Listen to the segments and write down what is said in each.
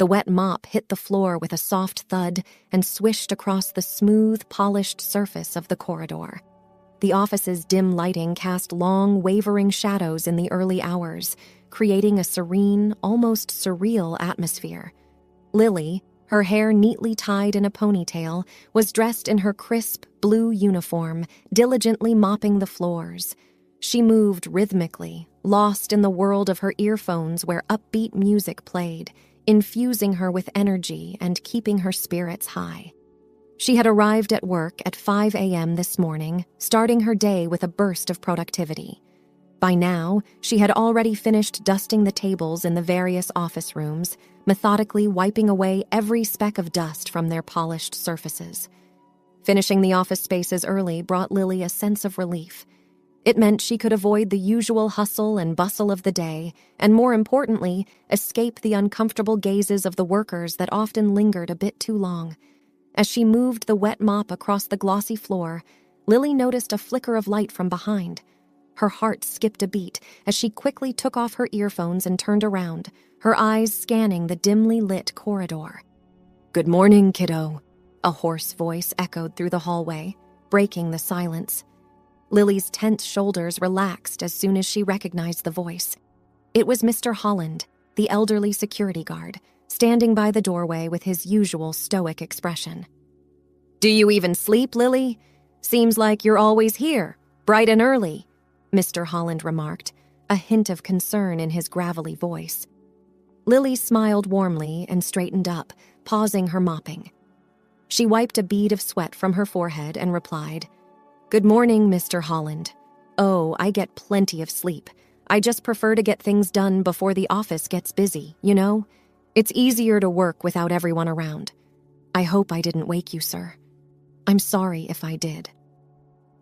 The wet mop hit the floor with a soft thud and swished across the smooth, polished surface of the corridor. The office's dim lighting cast long, wavering shadows in the early hours, creating a serene, almost surreal atmosphere. Lily, her hair neatly tied in a ponytail, was dressed in her crisp, blue uniform, diligently mopping the floors. She moved rhythmically, lost in the world of her earphones where upbeat music played, infusing her with energy and keeping her spirits high. She had arrived at work at 5 a.m. this morning, starting her day with a burst of productivity. By now, she had already finished dusting the tables in the various office rooms, methodically wiping away every speck of dust from their polished surfaces. Finishing the office spaces early brought Lily a sense of relief. It meant she could avoid the usual hustle and bustle of the day, and more importantly, escape the uncomfortable gazes of the workers that often lingered a bit too long. As she moved the wet mop across the glossy floor, Lily noticed a flicker of light from behind. Her heart skipped a beat as she quickly took off her earphones and turned around, her eyes scanning the dimly lit corridor. "Good morning, kiddo," a hoarse voice echoed through the hallway, breaking the silence. Lily's tense shoulders relaxed as soon as she recognized the voice. It was Mr. Holland, the elderly security guard, standing by the doorway with his usual stoic expression. "Do you even sleep, Lily? Seems like you're always here, bright and early," Mr. Holland remarked, a hint of concern in his gravelly voice. Lily smiled warmly and straightened up, pausing her mopping. She wiped a bead of sweat from her forehead and replied, "Good morning, Mr. Holland. Oh, I get plenty of sleep. I just prefer to get things done before the office gets busy, you know? It's easier to work without everyone around. I hope I didn't wake you, sir. I'm sorry if I did."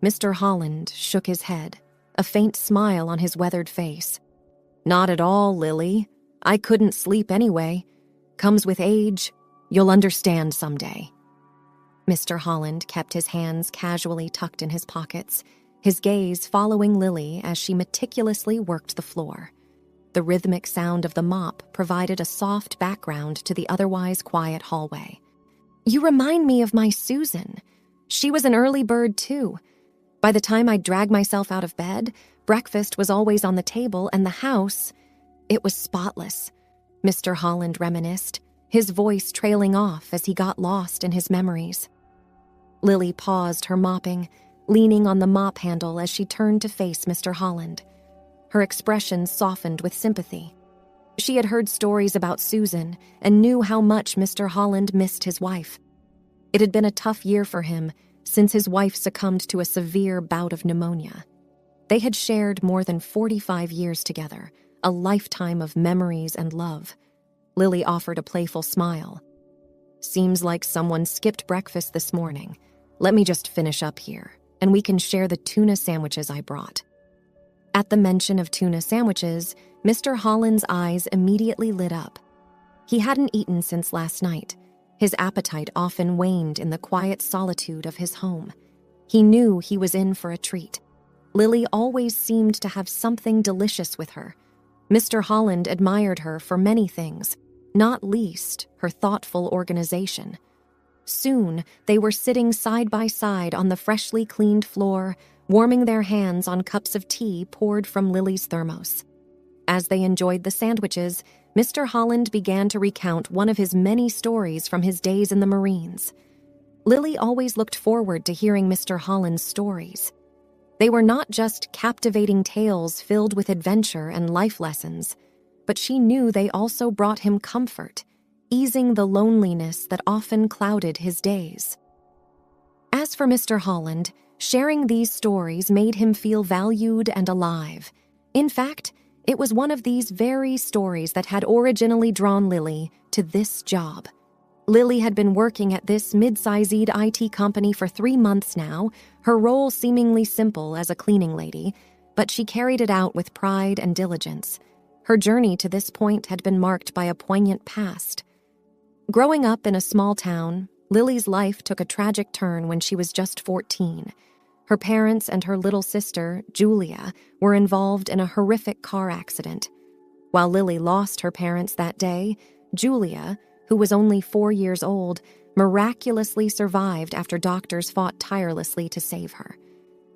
Mr. Holland shook his head, a faint smile on his weathered face. "Not at all, Lily. I couldn't sleep anyway. Comes with age. You'll understand someday." Mr. Holland kept his hands casually tucked in his pockets, his gaze following Lily as she meticulously worked the floor. The rhythmic sound of the mop provided a soft background to the otherwise quiet hallway. "You remind me of my Susan. She was an early bird, too. By the time I'd drag myself out of bed, breakfast was always on the table and the house, it was spotless," Mr. Holland reminisced, his voice trailing off as he got lost in his memories. Lily paused her mopping, leaning on the mop handle as she turned to face Mr. Holland. Her expression softened with sympathy. She had heard stories about Susan and knew how much Mr. Holland missed his wife. It had been a tough year for him since his wife succumbed to a severe bout of pneumonia. They had shared more than 45 years together, a lifetime of memories and love. Lily offered a playful smile. "Seems like someone skipped breakfast this morning. Let me just finish up here, and we can share the tuna sandwiches I brought." At the mention of tuna sandwiches, Mr. Holland's eyes immediately lit up. He hadn't eaten since last night. His appetite often waned in the quiet solitude of his home. He knew he was in for a treat. Lily always seemed to have something delicious with her. Mr. Holland admired her for many things, not least her thoughtful organization. Soon, they were sitting side by side on the freshly cleaned floor, warming their hands on cups of tea poured from Lily's thermos. As they enjoyed the sandwiches, Mr. Holland began to recount one of his many stories from his days in the Marines. Lily always looked forward to hearing Mr. Holland's stories. They were not just captivating tales filled with adventure and life lessons, but she knew they also brought him comfort, easing the loneliness that often clouded his days. As for Mr. Holland, sharing these stories made him feel valued and alive. In fact, it was one of these very stories that had originally drawn Lily to this job. Lily had been working at this mid-sized IT company for 3 months now, her role seemingly simple as a cleaning lady, but she carried it out with pride and diligence. Her journey to this point had been marked by a poignant past. Growing up in a small town, Lily's life took a tragic turn when she was just 14. Her parents and her little sister, Julia, were involved in a horrific car accident. While Lily lost her parents that day, Julia, who was only 4 years old, miraculously survived after doctors fought tirelessly to save her.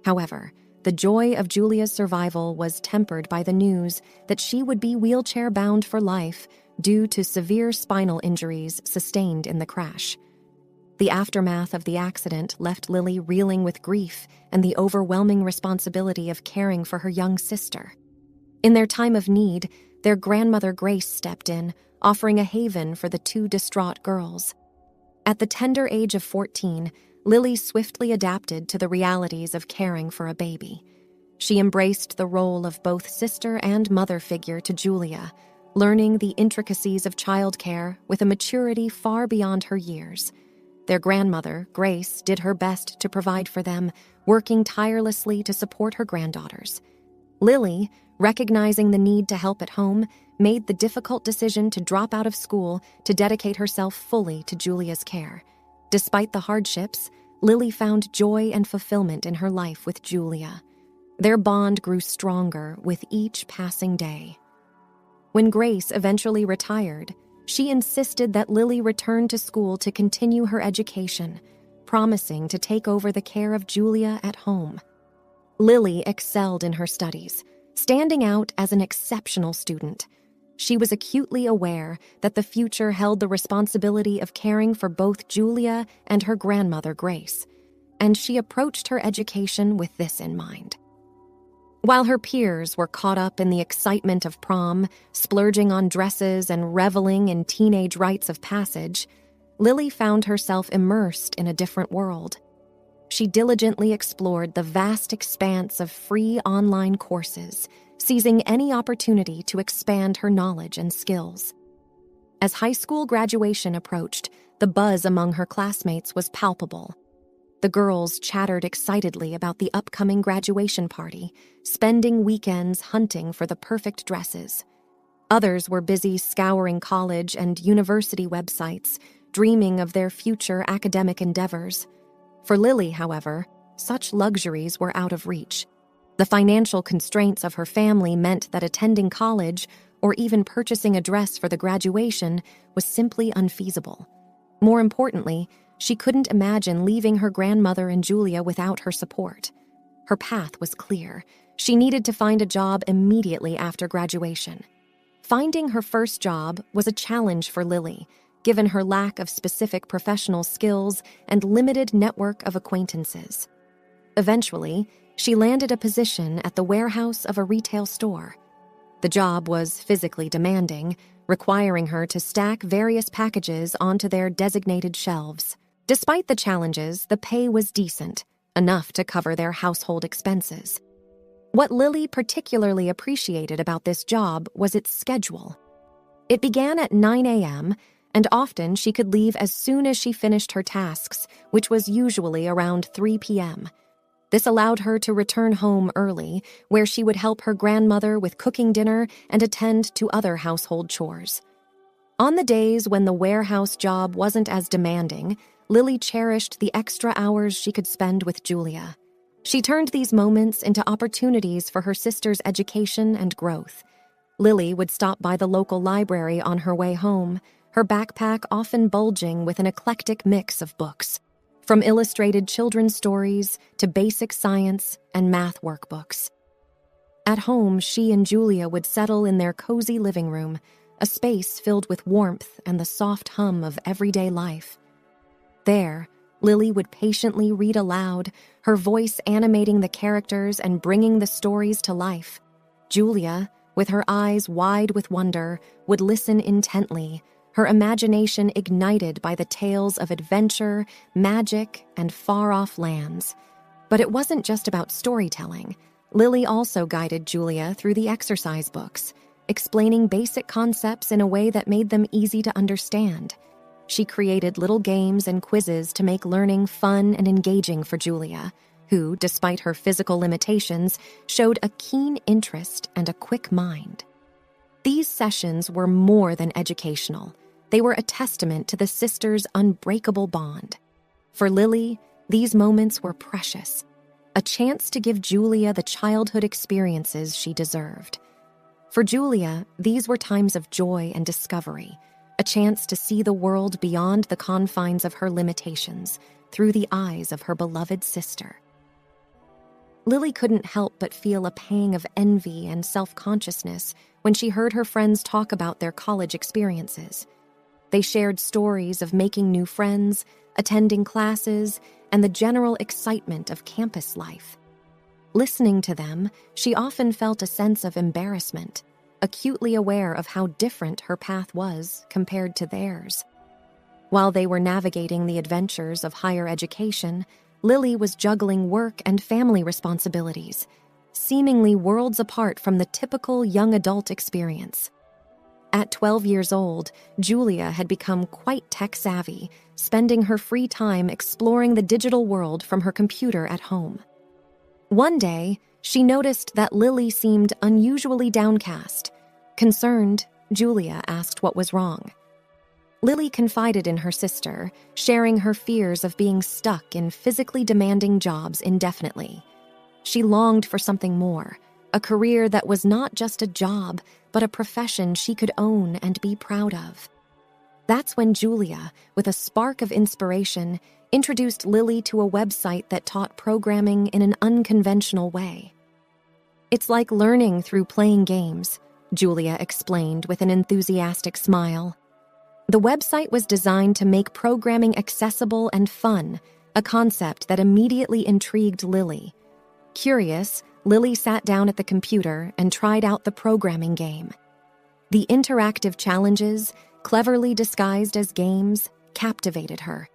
However, the joy of Julia's survival was tempered by the news that she would be wheelchair-bound for life due to severe spinal injuries sustained in the crash. The aftermath of the accident left Lily reeling with grief and the overwhelming responsibility of caring for her young sister. In their time of need, their grandmother Grace stepped in, offering a haven for the two distraught girls. At the tender age of 14, Lily swiftly adapted to the realities of caring for a baby. She embraced the role of both sister and mother figure to Julia, learning the intricacies of childcare with a maturity far beyond her years. Their grandmother, Grace, did her best to provide for them, working tirelessly to support her granddaughters. Lily, recognizing the need to help at home, made the difficult decision to drop out of school to dedicate herself fully to Julia's care. Despite the hardships, Lily found joy and fulfillment in her life with Julia. Their bond grew stronger with each passing day. When Grace eventually retired, she insisted that Lily return to school to continue her education, promising to take over the care of Julia at home. Lily excelled in her studies, standing out as an exceptional student. She was acutely aware that the future held the responsibility of caring for both Julia and her grandmother Grace, and she approached her education with this in mind. While her peers were caught up in the excitement of prom, splurging on dresses and reveling in teenage rites of passage, Lily found herself immersed in a different world. She diligently explored the vast expanse of free online courses, seizing any opportunity to expand her knowledge and skills. As high school graduation approached, the buzz among her classmates was palpable. The girls chattered excitedly about the upcoming graduation party, spending weekends hunting for the perfect dresses. Others were busy scouring college and university websites, dreaming of their future academic endeavors. For Lily, however, such luxuries were out of reach. The financial constraints of her family meant that attending college, or even purchasing a dress for the graduation, was simply unfeasible. More importantly, she couldn't imagine leaving her grandmother and Julia without her support. Her path was clear. She needed to find a job immediately after graduation. Finding her first job was a challenge for Lily, given her lack of specific professional skills and limited network of acquaintances. Eventually, she landed a position at the warehouse of a retail store. The job was physically demanding, requiring her to stack various packages onto their designated shelves. Despite the challenges, the pay was decent, enough to cover their household expenses. What Lily particularly appreciated about this job was its schedule. It began at 9 a.m., and often she could leave as soon as she finished her tasks, which was usually around 3 p.m. This allowed her to return home early, where she would help her grandmother with cooking dinner and attend to other household chores. On the days when the warehouse job wasn't as demanding, Lily cherished the extra hours she could spend with Julia. She turned these moments into opportunities for her sister's education and growth. Lily would stop by the local library on her way home, her backpack often bulging with an eclectic mix of books, from illustrated children's stories to basic science and math workbooks. At home, she and Julia would settle in their cozy living room, a space filled with warmth and the soft hum of everyday life. There, Lily would patiently read aloud, her voice animating the characters and bringing the stories to life. Julia, with her eyes wide with wonder, would listen intently, her imagination ignited by the tales of adventure, magic, and far-off lands. But it wasn't just about storytelling. Lily also guided Julia through the exercise books, explaining basic concepts in a way that made them easy to understand. She created little games and quizzes to make learning fun and engaging for Julia, who, despite her physical limitations, showed a keen interest and a quick mind. These sessions were more than educational. They were a testament to the sisters' unbreakable bond. For Lily, these moments were precious, a chance to give Julia the childhood experiences she deserved. For Julia, these were times of joy and discovery, a chance to see the world beyond the confines of her limitations through the eyes of her beloved sister. Lily couldn't help but feel a pang of envy and self-consciousness when she heard her friends talk about their college experiences. They shared stories of making new friends, attending classes, and the general excitement of campus life. Listening to them, she often felt a sense of embarrassment, acutely aware of how different her path was compared to theirs. While they were navigating the adventures of higher education, Lily was juggling work and family responsibilities, seemingly worlds apart from the typical young adult experience. At 12 years old, Julia had become quite tech-savvy, spending her free time exploring the digital world from her computer at home. One day, she noticed that Lily seemed unusually downcast. Concerned, Julia asked what was wrong. Lily confided in her sister, sharing her fears of being stuck in physically demanding jobs indefinitely. She longed for something more, a career that was not just a job, but a profession she could own and be proud of. That's when Julia, with a spark of inspiration, introduced Lily to a website that taught programming in an unconventional way. "It's like learning through playing games," Julia explained with an enthusiastic smile. The website was designed to make programming accessible and fun, a concept that immediately intrigued Lily. Curious, Lily sat down at the computer and tried out the programming game. The interactive challenges, cleverly disguised as games, captivated her.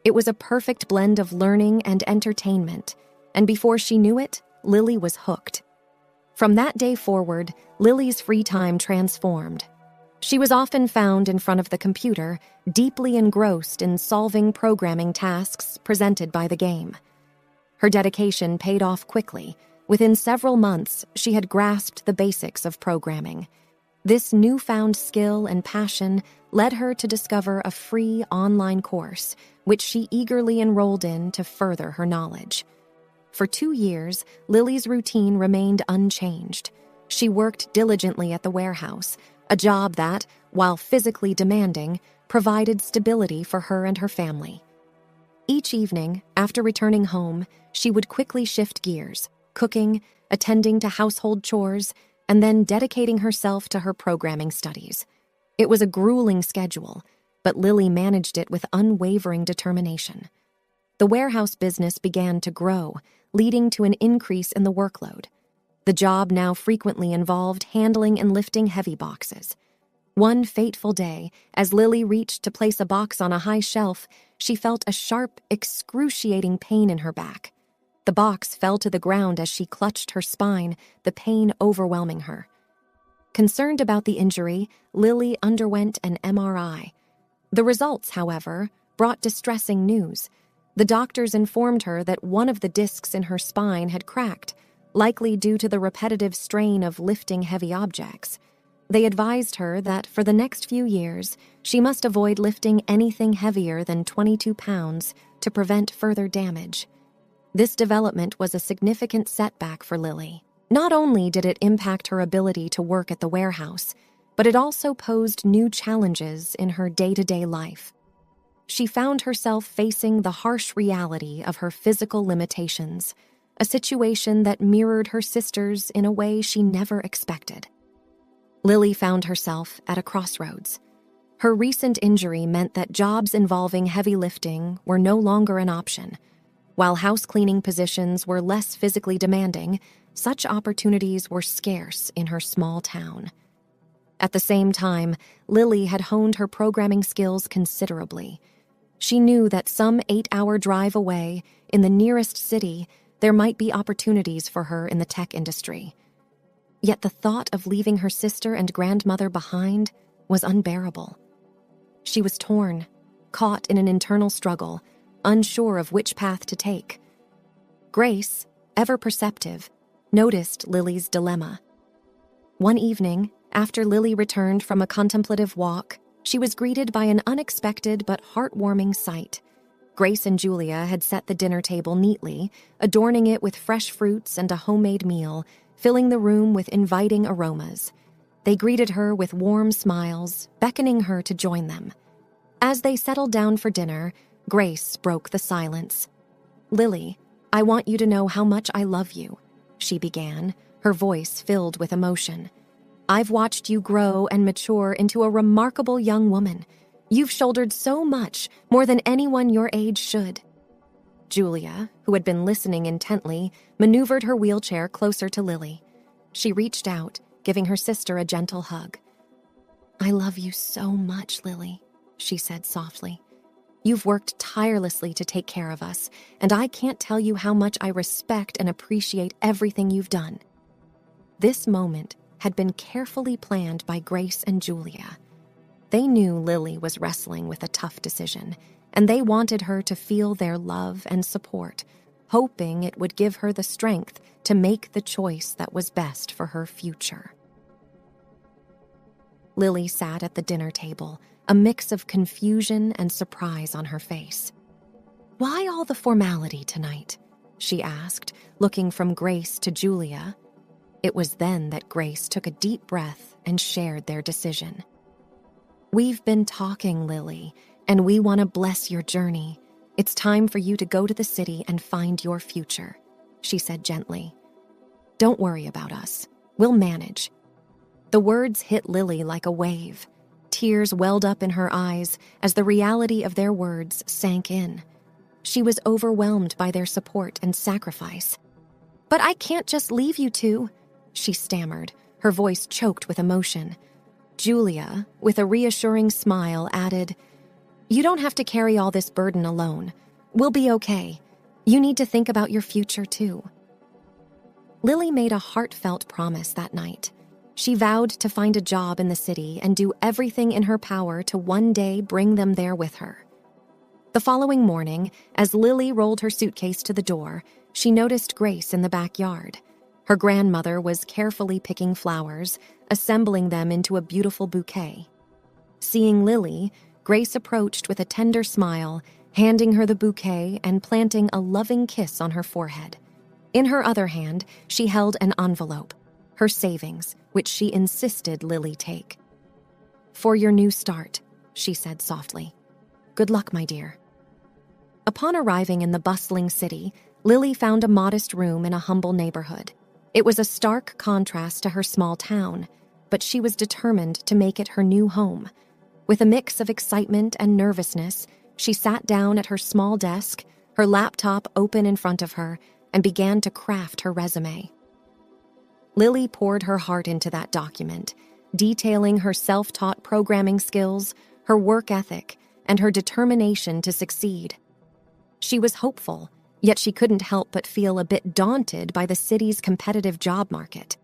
It was a perfect blend of learning and entertainment, and before she knew it, Lily was hooked. From that day forward, Lily's free time transformed. She was often found in front of the computer, deeply engrossed in solving programming tasks presented by the game. Her dedication paid off quickly. Within several months, she had grasped the basics of programming. This newfound skill and passion led her to discover a free online course, which she eagerly enrolled in to further her knowledge. For 2 years, Lily's routine remained unchanged. She worked diligently at the warehouse, a job that, while physically demanding, provided stability for her and her family. Each evening, after returning home, she would quickly shift gears, cooking, attending to household chores, and then dedicating herself to her programming studies. It was a grueling schedule, but Lily managed it with unwavering determination. The warehouse business began to grow, leading to an increase in the workload. The job now frequently involved handling and lifting heavy boxes. One fateful day, as Lily reached to place a box on a high shelf, she felt a sharp, excruciating pain in her back. The box fell to the ground as she clutched her spine, the pain overwhelming her. Concerned about the injury, Lily underwent an MRI. The results, however, brought distressing news. The doctors informed her that one of the discs in her spine had cracked, likely due to the repetitive strain of lifting heavy objects. They advised her that for the next few years, she must avoid lifting anything heavier than 22 pounds to prevent further damage. This development was a significant setback for Lily. Not only did it impact her ability to work at the warehouse, but it also posed new challenges in her day-to-day life. She found herself facing the harsh reality of her physical limitations, a situation that mirrored her sister's in a way she never expected. Lily found herself at a crossroads. Her recent injury meant that jobs involving heavy lifting were no longer an option. While house cleaning positions were less physically demanding, such opportunities were scarce in her small town. At the same time, Lily had honed her programming skills considerably. She knew that some 8-hour drive away, in the nearest city, there might be opportunities for her in the tech industry. Yet the thought of leaving her sister and grandmother behind was unbearable. She was torn, caught in an internal struggle, unsure of which path to take. Grace, ever perceptive, noticed Lily's dilemma. One evening, after Lily returned from a contemplative walk, she was greeted by an unexpected but heartwarming sight. Grace and Julia had set the dinner table neatly, adorning it with fresh fruits and a homemade meal, filling the room with inviting aromas. They greeted her with warm smiles, beckoning her to join them. As they settled down for dinner, Grace broke the silence. "Lily, I want you to know how much I love you," she began, her voice filled with emotion. "I've watched you grow and mature into a remarkable young woman. You've shouldered so much, more than anyone your age should." Julia, who had been listening intently, maneuvered her wheelchair closer to Lily. She reached out, giving her sister a gentle hug. "I love you so much, Lily," she said softly. "You've worked tirelessly to take care of us, and I can't tell you how much I respect and appreciate everything you've done." This moment had been carefully planned by Grace and Julia. They knew Lily was wrestling with a tough decision, and they wanted her to feel their love and support, hoping it would give her the strength to make the choice that was best for her future. Lily sat at the dinner table, a mix of confusion and surprise on her face. "Why all the formality tonight?" she asked, looking from Grace to Julia. It was then that Grace took a deep breath and shared their decision. "We've been talking, Lily, and we want to bless your journey. It's time for you to go to the city and find your future," she said gently. "Don't worry about us. We'll manage." The words hit Lily like a wave. Tears welled up in her eyes as the reality of their words sank in. She was overwhelmed by their support and sacrifice. "But I can't just leave you two," she stammered, her voice choked with emotion. Julia, with a reassuring smile, added, "You don't have to carry all this burden alone. We'll be okay. You need to think about your future, too." Lily made a heartfelt promise that night. She vowed to find a job in the city and do everything in her power to one day bring them there with her. The following morning, as Lily rolled her suitcase to the door, she noticed Grace in the backyard. Her grandmother was carefully picking flowers, assembling them into a beautiful bouquet. Seeing Lily, Grace approached with a tender smile, handing her the bouquet and planting a loving kiss on her forehead. In her other hand, she held an envelope, her savings, which she insisted Lily take. "For your new start," she said softly. "Good luck, my dear." Upon arriving in the bustling city, Lily found a modest room in a humble neighborhood. It was a stark contrast to her small town, but she was determined to make it her new home. With a mix of excitement and nervousness, she sat down at her small desk, her laptop open in front of her, and began to craft her resume. Lily poured her heart into that document, detailing her self-taught programming skills, her work ethic, and her determination to succeed. She was hopeful, yet she couldn't help but feel a bit daunted by the city's competitive job market.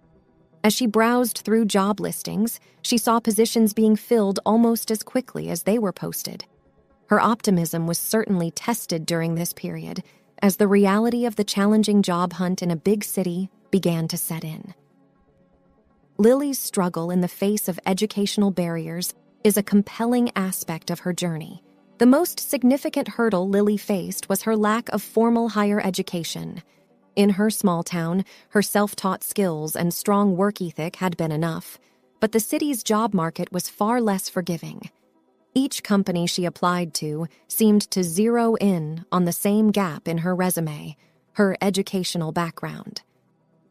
As she browsed through job listings, she saw positions being filled almost as quickly as they were posted. Her optimism was certainly tested during this period, as the reality of the challenging job hunt in a big city began to set in. Lily's struggle in the face of educational barriers is a compelling aspect of her journey. The most significant hurdle Lily faced was her lack of formal higher education. In her small town, her self-taught skills and strong work ethic had been enough, but the city's job market was far less forgiving. Each company she applied to seemed to zero in on the same gap in her resume, her educational background.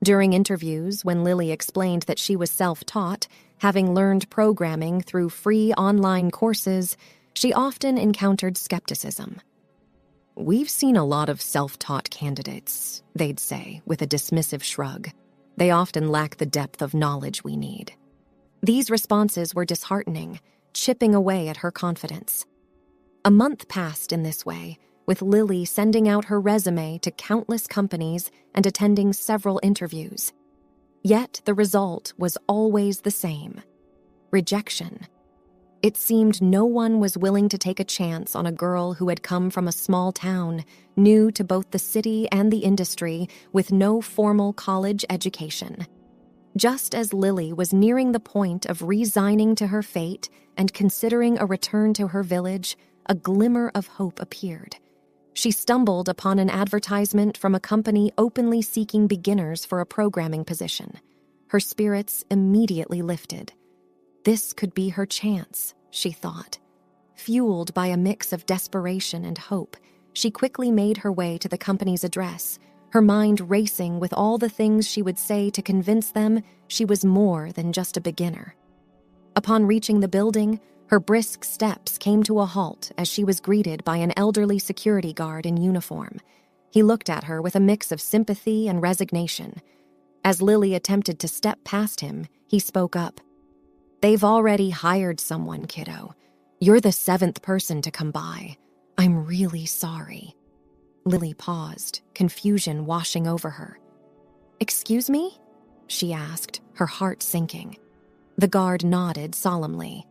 During interviews, when Lily explained that she was self-taught, having learned programming through free online courses, she often encountered skepticism. "We've seen a lot of self-taught candidates," they'd say, with a dismissive shrug. "They often lack the depth of knowledge we need." These responses were disheartening, chipping away at her confidence. A month passed in this way, with Lily sending out her resume to countless companies and attending several interviews. Yet the result was always the same: rejection. It seemed no one was willing to take a chance on a girl who had come from a small town, new to both the city and the industry, with no formal college education. Just as Lily was nearing the point of resigning to her fate and considering a return to her village, a glimmer of hope appeared. She stumbled upon an advertisement from a company openly seeking beginners for a programming position. Her spirits immediately lifted. This could be her chance, she thought. Fueled by a mix of desperation and hope, she quickly made her way to the company's address, her mind racing with all the things she would say to convince them she was more than just a beginner. Upon reaching the building, her brisk steps came to a halt as she was greeted by an elderly security guard in uniform. He looked at her with a mix of sympathy and resignation. As Lily attempted to step past him, he spoke up. "They've already hired someone, kiddo. You're the 7th person to come by. I'm really sorry." Lily paused, confusion washing over her. "Excuse me?" she asked, her heart sinking. The guard nodded solemnly.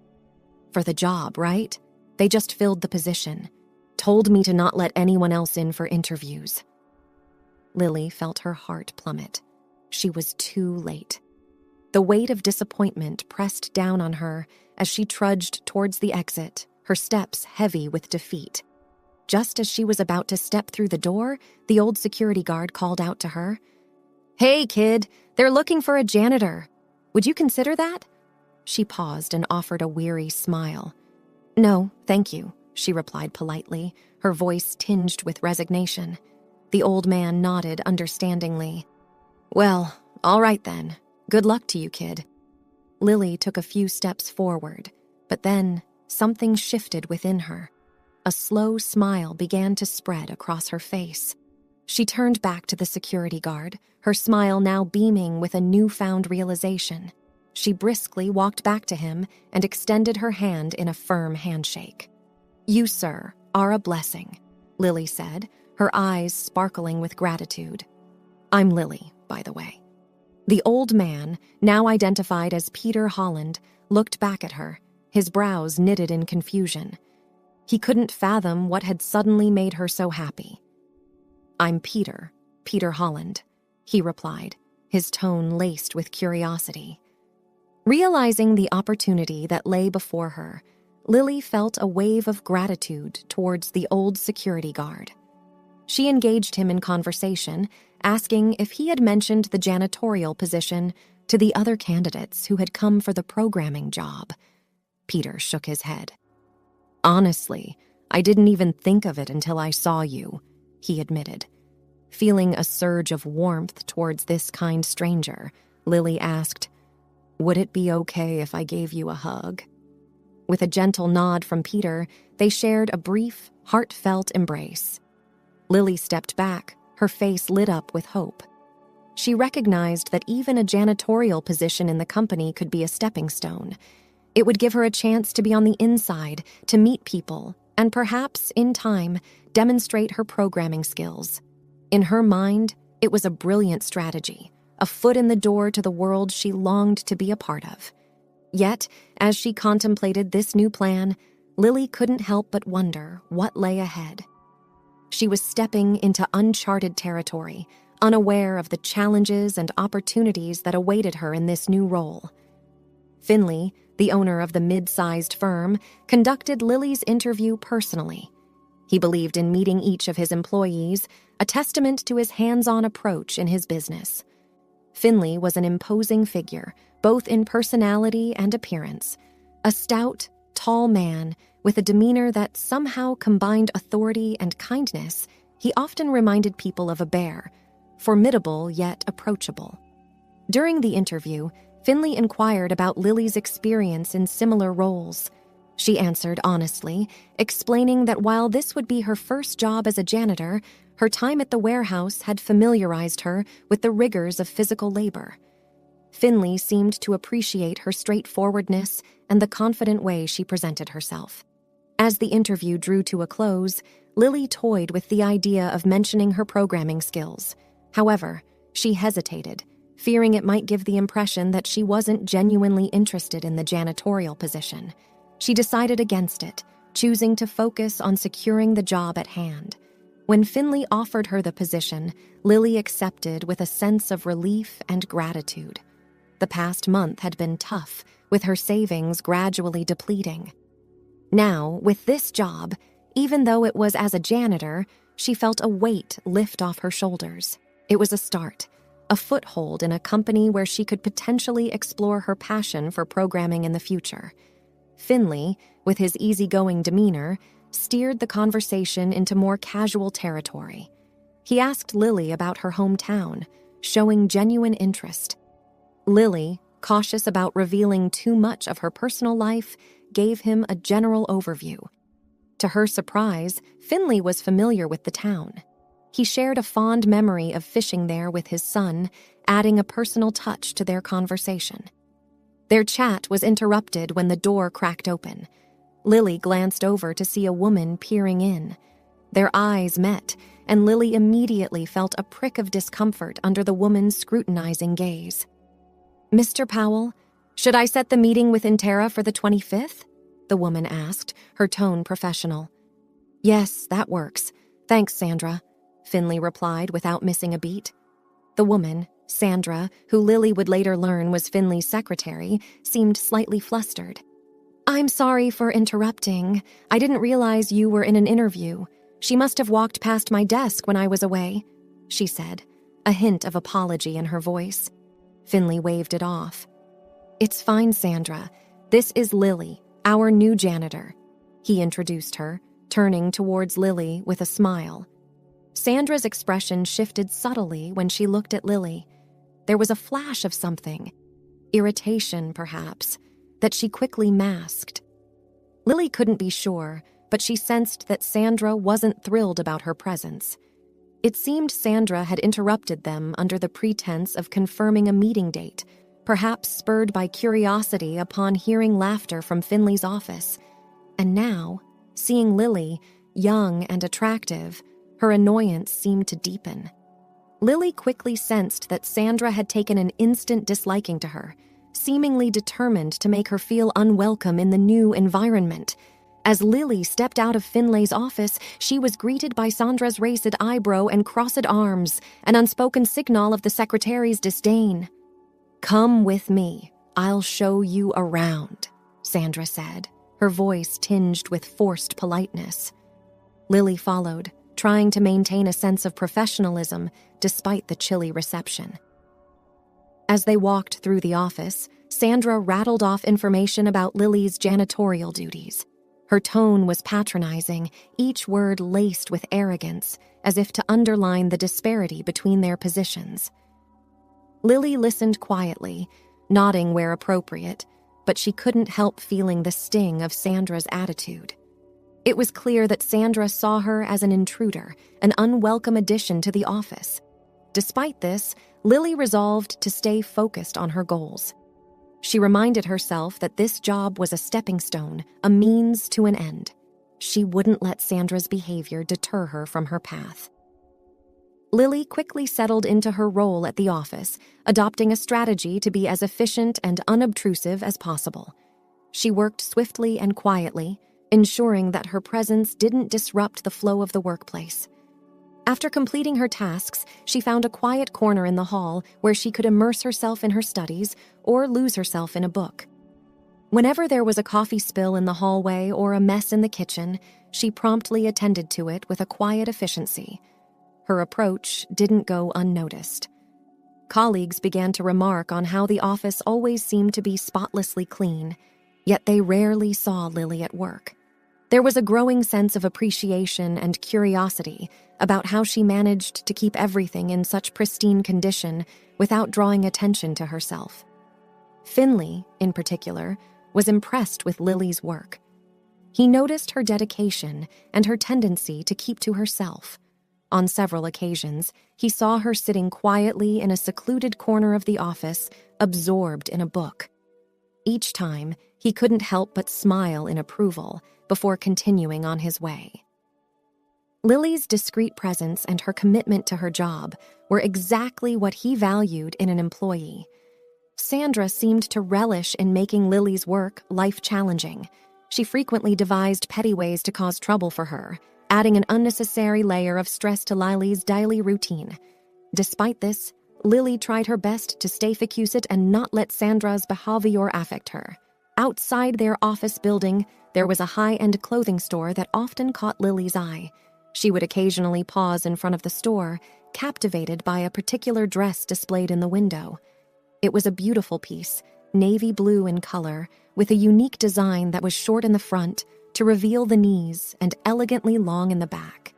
"For the job, right? They just filled the position. Told me to not let anyone else in for interviews." Lily felt her heart plummet. She was too late. The weight of disappointment pressed down on her as she trudged towards the exit, her steps heavy with defeat. Just as she was about to step through the door, the old security guard called out to her, "Hey, kid, they're looking for a janitor. Would you consider that?" She paused and offered a weary smile. "No, thank you," she replied politely, her voice tinged with resignation. The old man nodded understandingly. "Well, all right then. Good luck to you, kid." Lily took a few steps forward, but then something shifted within her. A slow smile began to spread across her face. She turned back to the security guard, her smile now beaming with a newfound realization. She briskly walked back to him and extended her hand in a firm handshake. "You, sir, are a blessing," Lily said, her eyes sparkling with gratitude. "I'm Lily, by the way." The old man, now identified as Peter Holland, looked back at her, his brows knitted in confusion. He couldn't fathom what had suddenly made her so happy. "I'm Peter Holland," he replied, his tone laced with curiosity. Realizing the opportunity that lay before her, Lily felt a wave of gratitude towards the old security guard. She engaged him in conversation, asking if he had mentioned the janitorial position to the other candidates who had come for the programming job. Peter shook his head. "Honestly, I didn't even think of it until I saw you," he admitted. Feeling a surge of warmth towards this kind stranger, Lily asked, "Would it be okay if I gave you a hug?" With a gentle nod from Peter, they shared a brief, heartfelt embrace. Lily stepped back, her face lit up with hope. She recognized that even a janitorial position in the company could be a stepping stone. It would give her a chance to be on the inside, to meet people, and perhaps, in time, demonstrate her programming skills. In her mind, it was a brilliant strategy, a foot in the door to the world she longed to be a part of. Yet, as she contemplated this new plan, Lily couldn't help but wonder what lay ahead. She was stepping into uncharted territory, unaware of the challenges and opportunities that awaited her in this new role. Finley, the owner of the mid-sized firm, conducted Lily's interview personally. He believed in meeting each of his employees, a testament to his hands-on approach in his business. Finley was an imposing figure, both in personality and appearance. A stout, tall man with a demeanor that somehow combined authority and kindness, he often reminded people of a bear, formidable yet approachable. During the interview, Finley inquired about Lily's experience in similar roles. She answered honestly, explaining that while this would be her first job as a janitor, her time at the warehouse had familiarized her with the rigors of physical labor. Finley seemed to appreciate her straightforwardness and the confident way she presented herself. As the interview drew to a close, Lily toyed with the idea of mentioning her programming skills. However, she hesitated, fearing it might give the impression that she wasn't genuinely interested in the janitorial position. She decided against it, choosing to focus on securing the job at hand. When Finley offered her the position, Lily accepted with a sense of relief and gratitude. The past month had been tough, with her savings gradually depleting. Now, with this job, even though it was as a janitor, she felt a weight lift off her shoulders. It was a start, a foothold in a company where she could potentially explore her passion for programming in the future. Finley, with his easygoing demeanor, steered the conversation into more casual territory. He asked Lily about her hometown, showing genuine interest. Lily, cautious about revealing too much of her personal life, gave him a general overview. To her surprise, Finley was familiar with the town. He shared a fond memory of fishing there with his son, adding a personal touch to their conversation. Their chat was interrupted when the door cracked open. Lily glanced over to see a woman peering in. Their eyes met, and Lily immediately felt a prick of discomfort under the woman's scrutinizing gaze. "Mr. Powell, should I set the meeting with Intera for the 25th? The woman asked, her tone professional. "Yes, that works. Thanks, Sandra," Finley replied without missing a beat. The woman, Sandra, who Lily would later learn was Finley's secretary, seemed slightly flustered. "I'm sorry for interrupting. I didn't realize you were in an interview. She must have walked past my desk when I was away," she said, a hint of apology in her voice. Finley waved it off. "It's fine, Sandra. This is Lily, our new janitor," he introduced her, turning towards Lily with a smile. Sandra's expression shifted subtly when she looked at Lily. There was a flash of something, irritation perhaps, that she quickly masked. Lily couldn't be sure, but she sensed that Sandra wasn't thrilled about her presence. It seemed Sandra had interrupted them under the pretense of confirming a meeting date, perhaps spurred by curiosity upon hearing laughter from Finley's office. And now, seeing Lily, young and attractive, her annoyance seemed to deepen. Lily quickly sensed that Sandra had taken an instant disliking to her, seemingly determined to make her feel unwelcome in the new environment. As Lily stepped out of Finlay's office, she was greeted by Sandra's raised eyebrow and crossed arms, an unspoken signal of the secretary's disdain. "Come with me. I'll show you around," Sandra said, her voice tinged with forced politeness. Lily followed, trying to maintain a sense of professionalism despite the chilly reception. As they walked through the office, Sandra rattled off information about Lily's janitorial duties. Her tone was patronizing, each word laced with arrogance, as if to underline the disparity between their positions. Lily listened quietly, nodding where appropriate, but she couldn't help feeling the sting of Sandra's attitude. It was clear that Sandra saw her as an intruder, an unwelcome addition to the office. Despite this, Lily resolved to stay focused on her goals. She reminded herself that this job was a stepping stone, a means to an end. She wouldn't let Sandra's behavior deter her from her path. Lily quickly settled into her role at the office, adopting a strategy to be as efficient and unobtrusive as possible. She worked swiftly and quietly, ensuring that her presence didn't disrupt the flow of the workplace. After completing her tasks, she found a quiet corner in the hall where she could immerse herself in her studies or lose herself in a book. Whenever there was a coffee spill in the hallway or a mess in the kitchen, she promptly attended to it with a quiet efficiency. Her approach didn't go unnoticed. Colleagues began to remark on how the office always seemed to be spotlessly clean, yet they rarely saw Lily at work. There was a growing sense of appreciation and curiosity about how she managed to keep everything in such pristine condition without drawing attention to herself. Finley, in particular, was impressed with Lily's work. He noticed her dedication and her tendency to keep to herself. On several occasions, he saw her sitting quietly in a secluded corner of the office, absorbed in a book. Each time, he couldn't help but smile in approval before continuing on his way. Lily's discreet presence and her commitment to her job were exactly what he valued in an employee. Sandra seemed to relish in making Lily's work life-challenging. She frequently devised petty ways to cause trouble for her, adding an unnecessary layer of stress to Lily's daily routine. Despite this, Lily tried her best to stay focused and not let Sandra's behavior affect her. Outside their office building, there was a high-end clothing store that often caught Lily's eye. She would occasionally pause in front of the store, captivated by a particular dress displayed in the window. It was a beautiful piece, navy blue in color, with a unique design that was short in the front to reveal the knees and elegantly long in the back.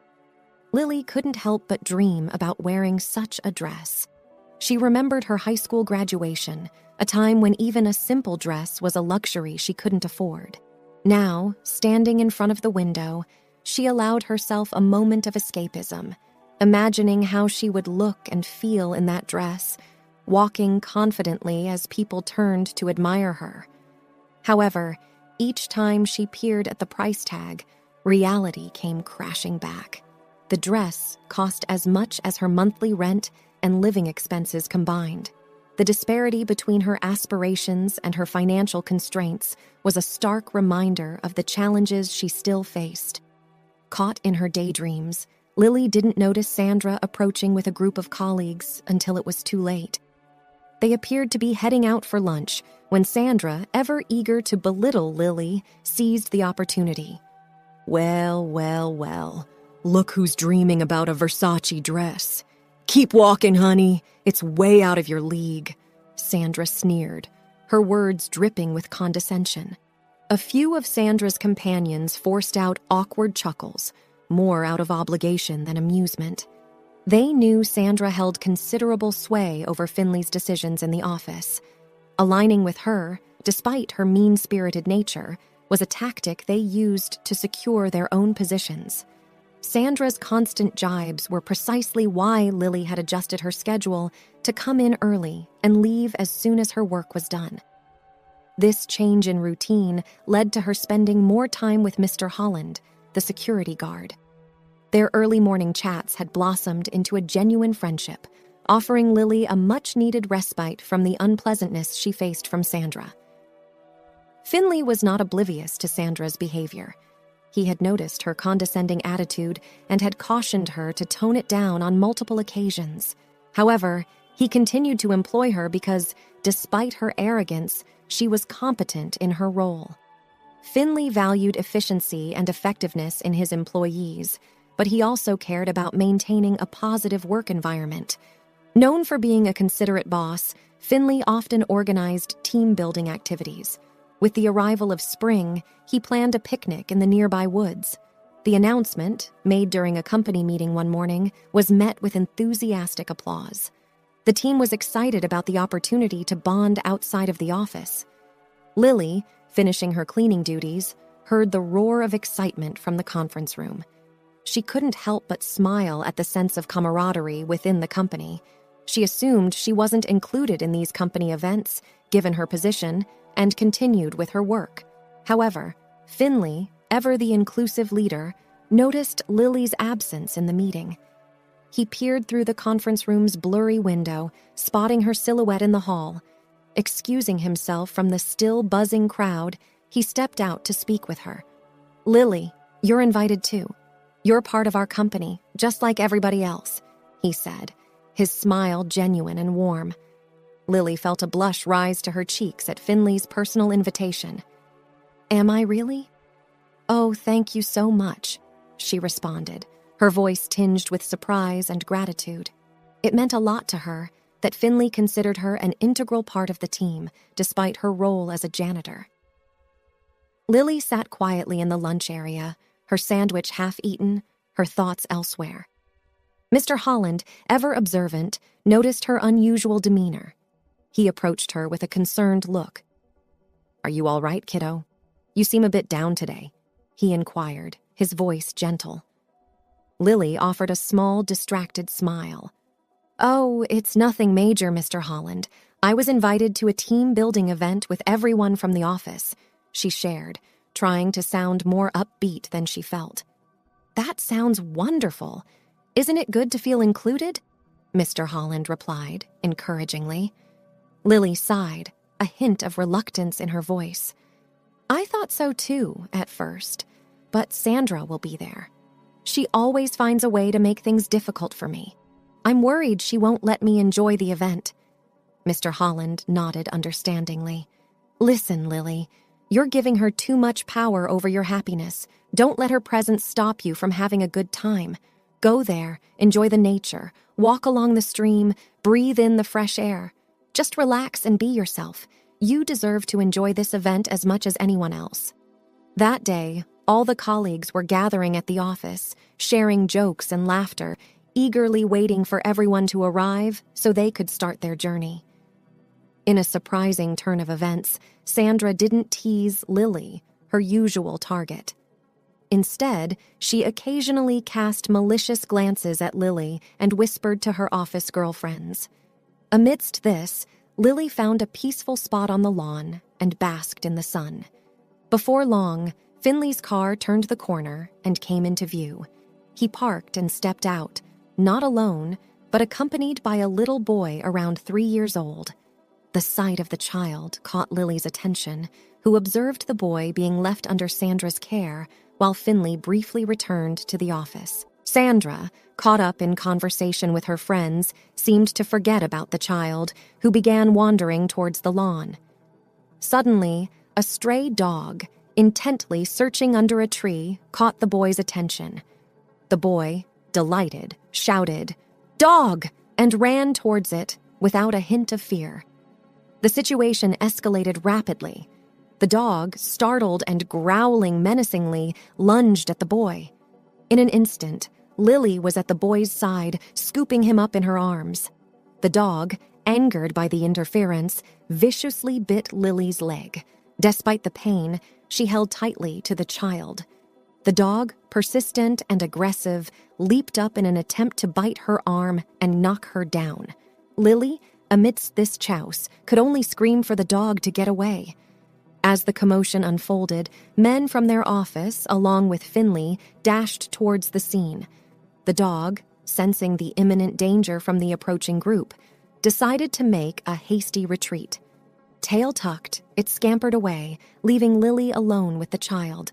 Lily couldn't help but dream about wearing such a dress. She remembered her high school graduation, a time when even a simple dress was a luxury she couldn't afford. Now, standing in front of the window, she allowed herself a moment of escapism, imagining how she would look and feel in that dress, walking confidently as people turned to admire her. However, each time she peered at the price tag, reality came crashing back. The dress cost as much as her monthly rent and living expenses combined. The disparity between her aspirations and her financial constraints was a stark reminder of the challenges she still faced. Caught in her daydreams, Lily didn't notice Sandra approaching with a group of colleagues until it was too late. They appeared to be heading out for lunch when Sandra, ever eager to belittle Lily, seized the opportunity. "Well, well, well, look who's dreaming about a Versace dress. Keep walking, honey. It's way out of your league," Sandra sneered, her words dripping with condescension. A few of Sandra's companions forced out awkward chuckles, more out of obligation than amusement. They knew Sandra held considerable sway over Finley's decisions in the office. Aligning with her, despite her mean-spirited nature, was a tactic they used to secure their own positions. Sandra's constant jibes were precisely why Lily had adjusted her schedule to come in early and leave as soon as her work was done. This change in routine led to her spending more time with Mr. Holland, the security guard. Their early morning chats had blossomed into a genuine friendship, offering Lily a much-needed respite from the unpleasantness she faced from Sandra. Finley was not oblivious to Sandra's behavior. He had noticed her condescending attitude and had cautioned her to tone it down on multiple occasions. However, he continued to employ her because, despite her arrogance, she was competent in her role. Finley valued efficiency and effectiveness in his employees, but he also cared about maintaining a positive work environment. Known for being a considerate boss, Finley often organized team-building activities. With the arrival of spring, he planned a picnic in the nearby woods. The announcement, made during a company meeting one morning, was met with enthusiastic applause. The team was excited about the opportunity to bond outside of the office. Lily, finishing her cleaning duties, heard the roar of excitement from the conference room. She couldn't help but smile at the sense of camaraderie within the company. She assumed she wasn't included in these company events, given her position, and continued with her work. However, Finley, ever the inclusive leader, noticed Lily's absence in the meeting. He peered through the conference room's blurry window, spotting her silhouette in the hall. Excusing himself from the still buzzing crowd, he stepped out to speak with her. "Lily, you're invited too. You're part of our company, just like everybody else," he said, his smile genuine and warm. Lily felt a blush rise to her cheeks at Finley's personal invitation. "Am I really?" "Oh, thank you so much," she responded, her voice tinged with surprise and gratitude. It meant a lot to her that Finley considered her an integral part of the team, despite her role as a janitor. Lily sat quietly in the lunch area, her sandwich half-eaten, her thoughts elsewhere. Mr. Holland, ever observant, noticed her unusual demeanor. He approached her with a concerned look. "Are you all right, kiddo? You seem a bit down today," he inquired, his voice gentle. Lily offered a small, distracted smile. "Oh, it's nothing major, Mr. Holland. I was invited to a team-building event with everyone from the office," she shared, trying to sound more upbeat than she felt. "That sounds wonderful. Isn't it good to feel included?" Mr. Holland replied, encouragingly. Lily sighed, a hint of reluctance in her voice. "I thought so too, at first, but Sandra will be there. She always finds a way to make things difficult for me. I'm worried she won't let me enjoy the event." Mr. Holland nodded understandingly. "Listen, Lily, you're giving her too much power over your happiness. Don't let her presence stop you from having a good time. Go there, enjoy the nature, walk along the stream, breathe in the fresh air. Just relax and be yourself. You deserve to enjoy this event as much as anyone else." That day, all the colleagues were gathering at the office, sharing jokes and laughter, eagerly waiting for everyone to arrive so they could start their journey. In a surprising turn of events, Sandra didn't tease Lily, her usual target. Instead, she occasionally cast malicious glances at Lily and whispered to her office girlfriends. Amidst this, Lily found a peaceful spot on the lawn and basked in the sun. Before long, Finley's car turned the corner and came into view. He parked and stepped out, not alone, but accompanied by a little boy around 3 years old. The sight of the child caught Lily's attention, who observed the boy being left under Sandra's care while Finley briefly returned to the office. Sandra, caught up in conversation with her friends, seemed to forget about the child, who began wandering towards the lawn. Suddenly, a stray dog, intently searching under a tree, caught the boy's attention. The boy, delighted, shouted, "Dog!" and ran towards it without a hint of fear. The situation escalated rapidly. The dog, startled and growling menacingly, lunged at the boy. In an instant, Lily was at the boy's side, scooping him up in her arms. The dog, angered by the interference, viciously bit Lily's leg. Despite the pain, she held tightly to the child. The dog, persistent and aggressive, leaped up in an attempt to bite her arm and knock her down. Lily, amidst this chouse, could only scream for the dog to get away. As the commotion unfolded, men from their office, along with Finley, dashed towards the scene. The dog, sensing the imminent danger from the approaching group, decided to make a hasty retreat. Tail tucked, it scampered away, leaving Lily alone with the child.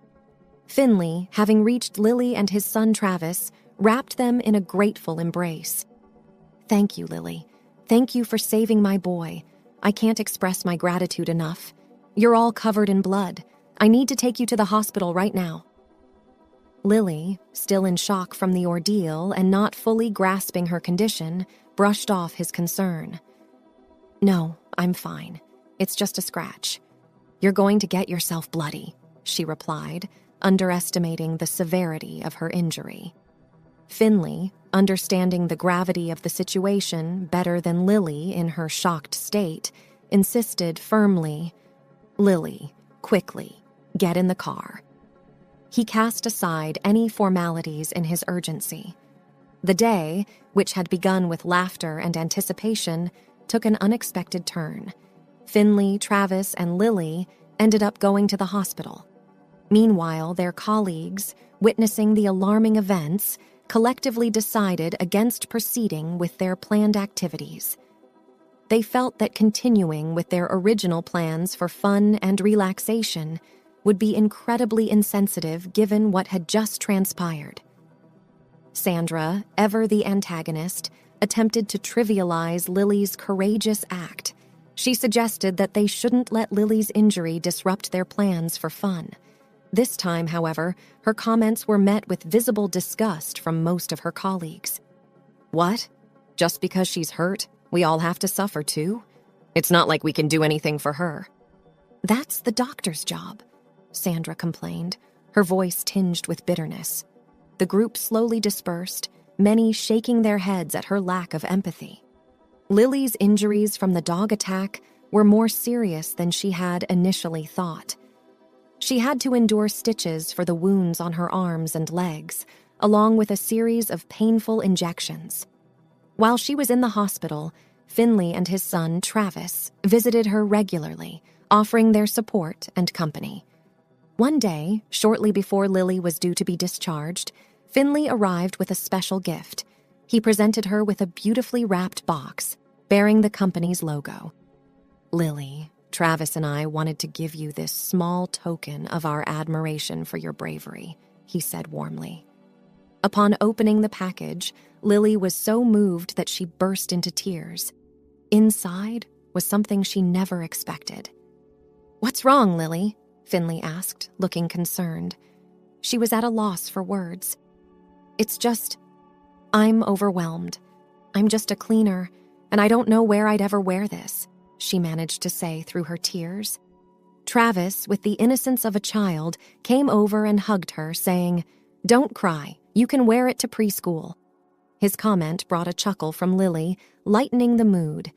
Finley, having reached Lily and his son Travis, wrapped them in a grateful embrace. "Thank you, Lily. Thank you for saving my boy. I can't express my gratitude enough. You're all covered in blood. I need to take you to the hospital right now." Lily, still in shock from the ordeal and not fully grasping her condition, brushed off his concern. "No, I'm fine. It's just a scratch." "You're going to get yourself bloody," she replied, underestimating the severity of her injury. Finley, understanding the gravity of the situation better than Lily in her shocked state, insisted firmly, "Lily, quickly, get in the car." He cast aside any formalities in his urgency. The day, which had begun with laughter and anticipation, took an unexpected turn. Finley, Travis, and Lily ended up going to the hospital. Meanwhile, their colleagues, witnessing the alarming events, collectively decided against proceeding with their planned activities. They felt that continuing with their original plans for fun and relaxation would be incredibly insensitive given what had just transpired. Sandra, ever the antagonist, attempted to trivialize Lily's courageous act. She suggested that they shouldn't let Lily's injury disrupt their plans for fun. This time, however, her comments were met with visible disgust from most of her colleagues. "What? Just because she's hurt, we all have to suffer too? It's not like we can do anything for her." "That's the doctor's job," Sandra complained, her voice tinged with bitterness. The group slowly dispersed, many shaking their heads at her lack of empathy. Lily's injuries from the dog attack were more serious than she had initially thought. She had to endure stitches for the wounds on her arms and legs, along with a series of painful injections. While she was in the hospital, Finley and his son, Travis, visited her regularly, offering their support and company. One day, shortly before Lily was due to be discharged, Finley arrived with a special gift. He presented her with a beautifully wrapped box, bearing the company's logo. "Lily, Travis and I wanted to give you this small token of our admiration for your bravery," he said warmly. Upon opening the package, Lily was so moved that she burst into tears. Inside was something she never expected. "What's wrong, Lily?" Finley asked, looking concerned. She was at a loss for words. "It's just, "I'm overwhelmed. I'm just a cleaner, and I don't know where I'd ever wear this," she managed to say through her tears. Travis, with the innocence of a child, came over and hugged her, saying, "Don't cry. You can wear it to preschool." His comment brought a chuckle from Lily, lightening the mood.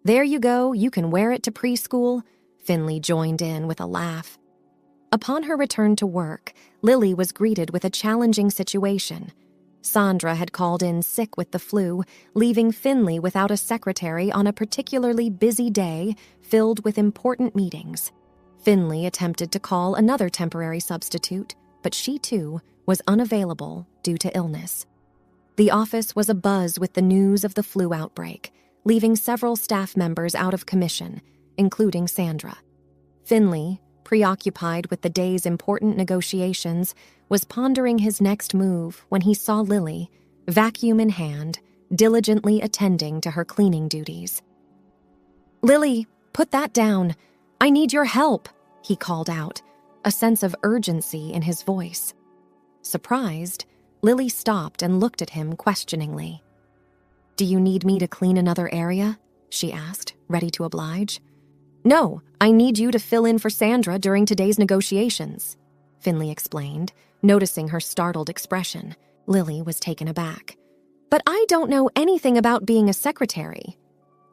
"There you go, you can wear it to preschool," Finley joined in with a laugh. Upon her return to work, Lily was greeted with a challenging situation. Sandra had called in sick with the flu, leaving Finley without a secretary on a particularly busy day filled with important meetings. Finley attempted to call another temporary substitute, but she too was unavailable due to illness. The office was abuzz with the news of the flu outbreak, leaving several staff members out of commission, including Sandra. Finley, preoccupied with the day's important negotiations, was pondering his next move when he saw Lily, vacuum in hand, diligently attending to her cleaning duties. "Lily, put that down. I need your help," he called out, a sense of urgency in his voice. Surprised, Lily stopped and looked at him questioningly. "Do you need me to clean another area?" she asked, ready to oblige. "No, I need you to fill in for Sandra during today's negotiations," Finley explained, noticing her startled expression. Lily was taken aback. "But I don't know anything about being a secretary."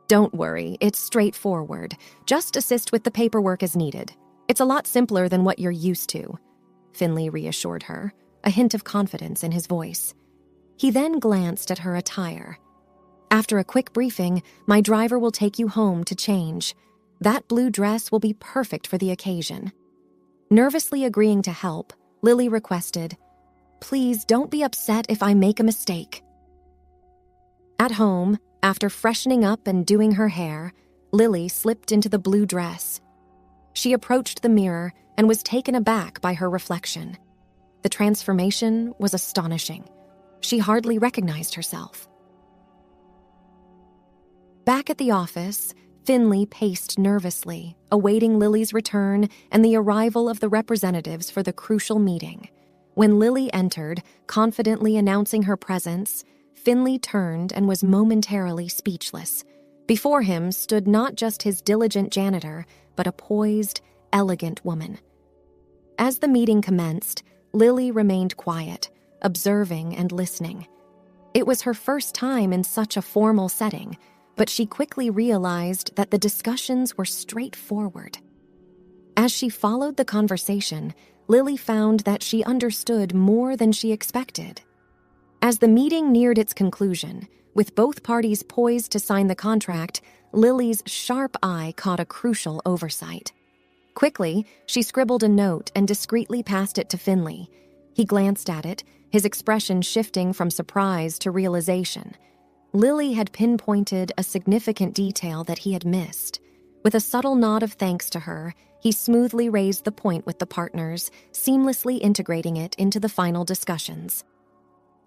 "Don't worry, it's straightforward. Just assist with the paperwork as needed. It's a lot simpler than what you're used to," Finley reassured her, a hint of confidence in his voice. He then glanced at her attire. "After a quick briefing, my driver will take you home to change. That blue dress will be perfect for the occasion." Nervously agreeing to help, Lily requested, "Please don't be upset if I make a mistake." At home, after freshening up and doing her hair, Lily slipped into the blue dress. She approached the mirror and was taken aback by her reflection. The transformation was astonishing. She hardly recognized herself. Back at the office, Finley paced nervously, awaiting Lily's return and the arrival of the representatives for the crucial meeting. When Lily entered, confidently announcing her presence, Finley turned and was momentarily speechless. Before him stood not just his diligent janitor, but a poised, elegant woman. As the meeting commenced, Lily remained quiet, observing and listening. It was her first time in such a formal setting, but she quickly realized that the discussions were straightforward. As she followed the conversation, Lily found that she understood more than she expected. As the meeting neared its conclusion, with both parties poised to sign the contract, Lily's sharp eye caught a crucial oversight. Quickly, she scribbled a note and discreetly passed it to Finley. He glanced at it, his expression shifting from surprise to realization. Lily had pinpointed a significant detail that he had missed. With a subtle nod of thanks to her, he smoothly raised the point with the partners, seamlessly integrating it into the final discussions.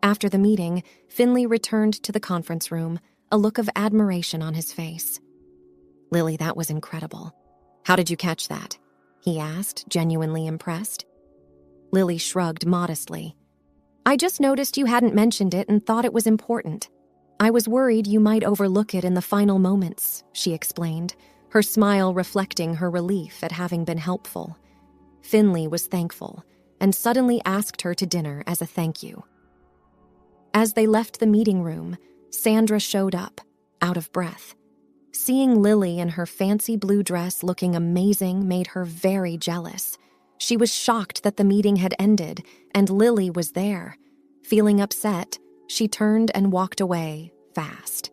After the meeting, Finley returned to the conference room, a look of admiration on his face. "Lily, that was incredible. How did you catch that?" he asked, genuinely impressed. Lily shrugged modestly. "I just noticed you hadn't mentioned it and thought it was important. I was worried you might overlook it in the final moments," she explained, her smile reflecting her relief at having been helpful. Finley was thankful and suddenly asked her to dinner as a thank you. As they left the meeting room, Sandra showed up, out of breath. Seeing Lily in her fancy blue dress looking amazing made her very jealous. She was shocked that the meeting had ended and Lily was there. Feeling upset, she turned and walked away, fast.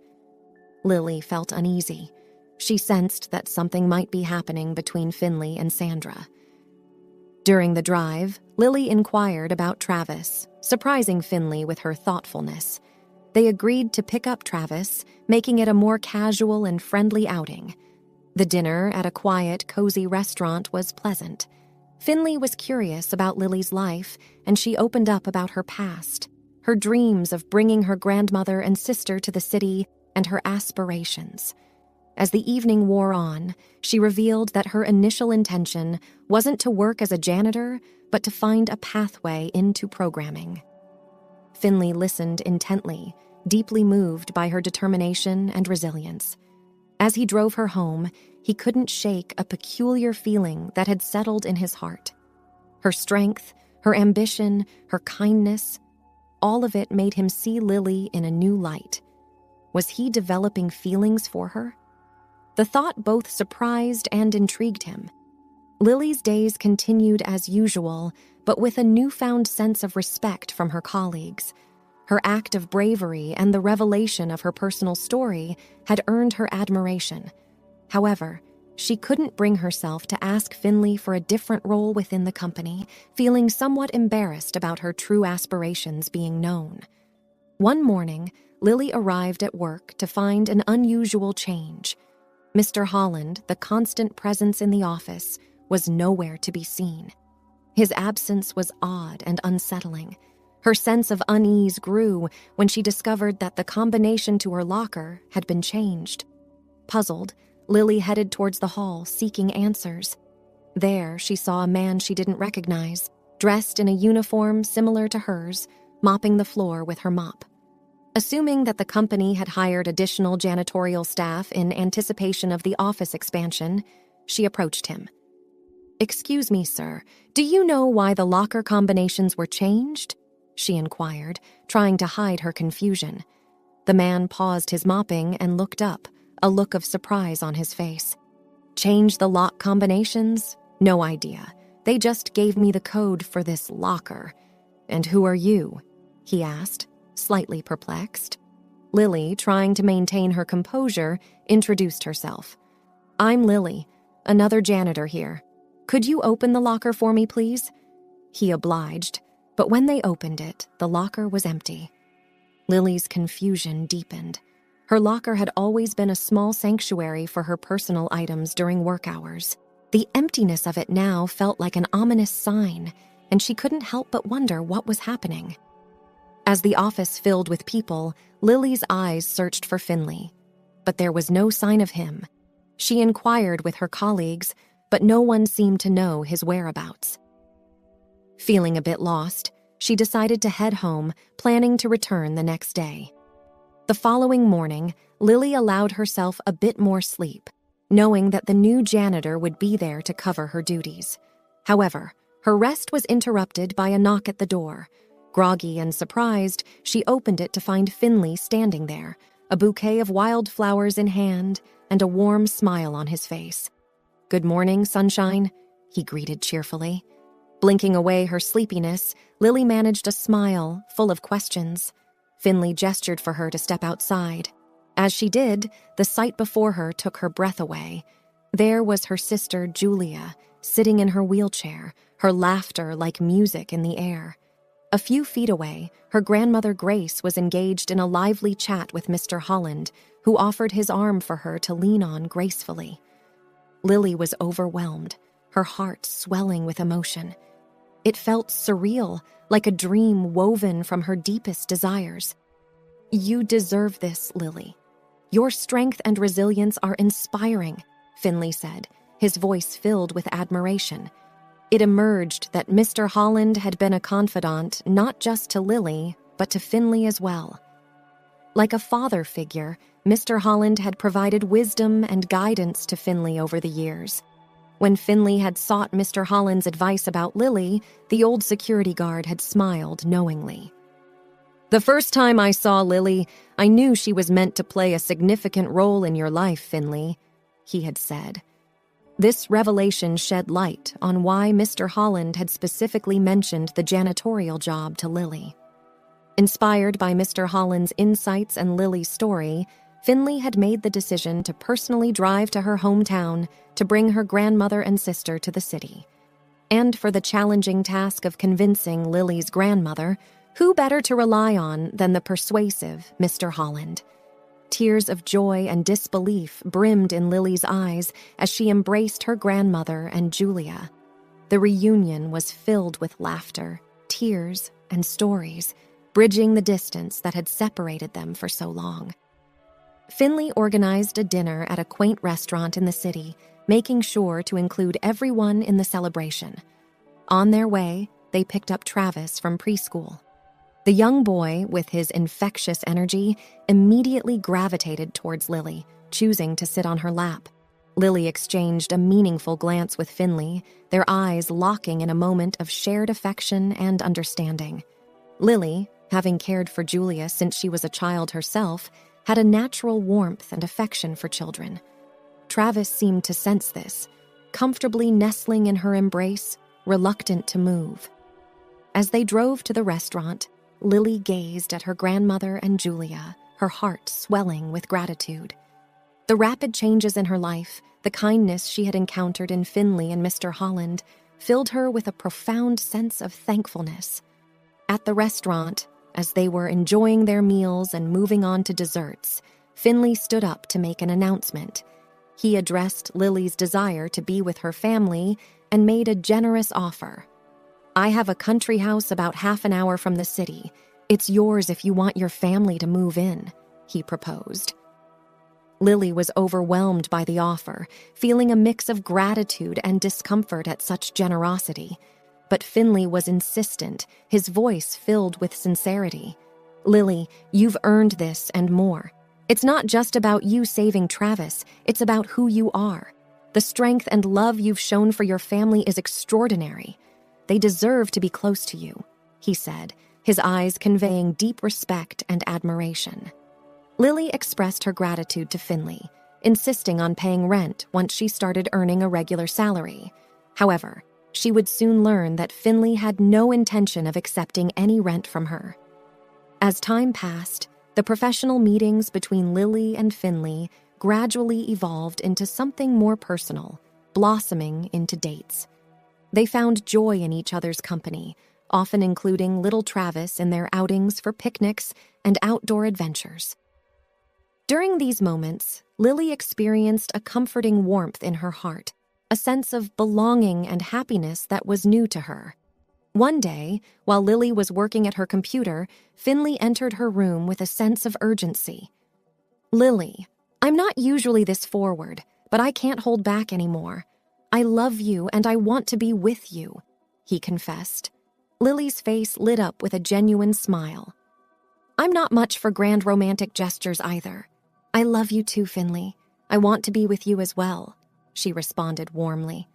Lily felt uneasy. She sensed that something might be happening between Finley and Sandra. During the drive, Lily inquired about Travis, surprising Finley with her thoughtfulness. They agreed to pick up Travis, making it a more casual and friendly outing. The dinner at a quiet, cozy restaurant was pleasant. Finley was curious about Lily's life, and she opened up about her past, her dreams of bringing her grandmother and sister to the city, and her aspirations. As the evening wore on, she revealed that her initial intention wasn't to work as a janitor, but to find a pathway into programming. Finley listened intently, deeply moved by her determination and resilience. As he drove her home, he couldn't shake a peculiar feeling that had settled in his heart. Her strength, her ambition, her kindness, all of it made him see Lily in a new light. Was he developing feelings for her? The thought both surprised and intrigued him. Lily's days continued as usual, but with a newfound sense of respect from her colleagues. Her act of bravery and the revelation of her personal story had earned her admiration. However, she couldn't bring herself to ask Finley for a different role within the company, feeling somewhat embarrassed about her true aspirations being known. One morning, Lily arrived at work to find an unusual change. Mr. Holland, the constant presence in the office, was nowhere to be seen. His absence was odd and unsettling. Her sense of unease grew when she discovered that the combination to her locker had been changed. Puzzled, Lily headed towards the hall, seeking answers. There, she saw a man she didn't recognize, dressed in a uniform similar to hers, mopping the floor with her mop. Assuming that the company had hired additional janitorial staff in anticipation of the office expansion, she approached him. "Excuse me, sir, do you know why the locker combinations were changed?" she inquired, trying to hide her confusion. The man paused his mopping and looked up, a look of surprise on his face. "Change the lock combinations? No idea. They just gave me the code for this locker. And who are you?" he asked, slightly perplexed. Lily, trying to maintain her composure, introduced herself. "I'm Lily, another janitor here. Could you open the locker for me, please?" He obliged, but when they opened it, the locker was empty. Lily's confusion deepened. Her locker had always been a small sanctuary for her personal items during work hours. The emptiness of it now felt like an ominous sign, and she couldn't help but wonder what was happening. As the office filled with people, Lily's eyes searched for Finley, but there was no sign of him. She inquired with her colleagues, but no one seemed to know his whereabouts. Feeling a bit lost, she decided to head home, planning to return the next day. The following morning, Lily allowed herself a bit more sleep, knowing that the new janitor would be there to cover her duties. However, her rest was interrupted by a knock at the door. Groggy and surprised, she opened it to find Finley standing there, a bouquet of wildflowers in hand and a warm smile on his face. "Good morning, sunshine," he greeted cheerfully. Blinking away her sleepiness, Lily managed a smile full of questions. Finley gestured for her to step outside. As she did, the sight before her took her breath away. There was her sister, Julia, sitting in her wheelchair, her laughter like music in the air. A few feet away, her grandmother Grace was engaged in a lively chat with Mr. Holland, who offered his arm for her to lean on gracefully. Lily was overwhelmed, her heart swelling with emotion. It felt surreal, like a dream woven from her deepest desires. "You deserve this, Lily. Your strength and resilience are inspiring," Finley said, his voice filled with admiration. It emerged that Mr. Holland had been a confidant not just to Lily, but to Finley as well. Like a father figure, Mr. Holland had provided wisdom and guidance to Finley over the years. When Finley had sought Mr. Holland's advice about Lily, the old security guard had smiled knowingly. "The first time I saw Lily, I knew she was meant to play a significant role in your life, Finley," he had said. This revelation shed light on why Mr. Holland had specifically mentioned the janitorial job to Lily. Inspired by Mr. Holland's insights and Lily's story, Finley had made the decision to personally drive to her hometown to bring her grandmother and sister to the city. And for the challenging task of convincing Lily's grandmother, who better to rely on than the persuasive Mr. Holland? Tears of joy and disbelief brimmed in Lily's eyes as she embraced her grandmother and Julia. The reunion was filled with laughter, tears, and stories, bridging the distance that had separated them for so long. Finley organized a dinner at a quaint restaurant in the city, making sure to include everyone in the celebration. On their way, they picked up Travis from preschool. The young boy, with his infectious energy, immediately gravitated towards Lily, choosing to sit on her lap. Lily exchanged a meaningful glance with Finley, their eyes locking in a moment of shared affection and understanding. Lily, having cared for Julia since she was a child herself, had a natural warmth and affection for children. Travis seemed to sense this, comfortably nestling in her embrace, reluctant to move. As they drove to the restaurant, Lily gazed at her grandmother and Julia, her heart swelling with gratitude. The rapid changes in her life, the kindness she had encountered in Finley and Mr. Holland, filled her with a profound sense of thankfulness. At the restaurant, as they were enjoying their meals and moving on to desserts, Finley stood up to make an announcement. He addressed Lily's desire to be with her family and made a generous offer. "I have a country house about half an hour from the city. It's yours if you want your family to move in," he proposed. Lily was overwhelmed by the offer, feeling a mix of gratitude and discomfort at such generosity. But Finley was insistent, his voice filled with sincerity. "Lily, you've earned this and more. It's not just about you saving Travis, it's about who you are. The strength and love you've shown for your family is extraordinary. They deserve to be close to you," he said, his eyes conveying deep respect and admiration. Lily expressed her gratitude to Finley, insisting on paying rent once she started earning a regular salary. However, she would soon learn that Finley had no intention of accepting any rent from her. As time passed, the professional meetings between Lily and Finley gradually evolved into something more personal, blossoming into dates. They found joy in each other's company, often including little Travis in their outings for picnics and outdoor adventures. During these moments, Lily experienced a comforting warmth in her heart, a sense of belonging and happiness that was new to her. One day, while Lily was working at her computer, Finley entered her room with a sense of urgency. "Lily, I'm not usually this forward, but I can't hold back anymore. I love you and I want to be with you," he confessed. Lily's face lit up with a genuine smile. "I'm not much for grand romantic gestures either. I love you too, Finley. I want to be with you as well," she responded warmly.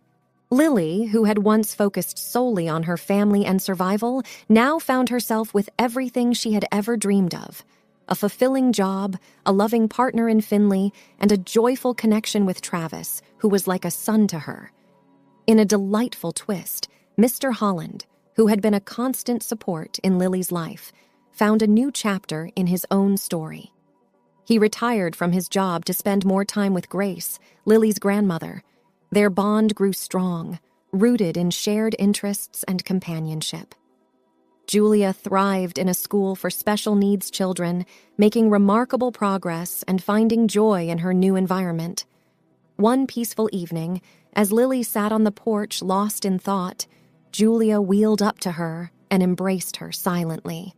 Lily, who had once focused solely on her family and survival, now found herself with everything she had ever dreamed of: a fulfilling job, a loving partner in Finley, and a joyful connection with Travis, who was like a son to her. In a delightful twist, Mr. Holland, who had been a constant support in Lily's life, found a new chapter in his own story. He retired from his job to spend more time with Grace, Lily's grandmother. Their bond grew strong, rooted in shared interests and companionship. Julia thrived in a school for special needs children, making remarkable progress and finding joy in her new environment. One peaceful evening, as Lily sat on the porch lost in thought, Julia wheeled up to her and embraced her silently.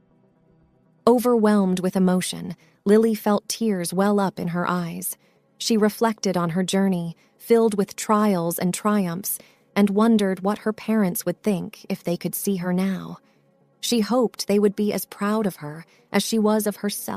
Overwhelmed with emotion, Lily felt tears well up in her eyes. She reflected on her journey, filled with trials and triumphs, and wondered what her parents would think if they could see her now. She hoped they would be as proud of her as she was of herself.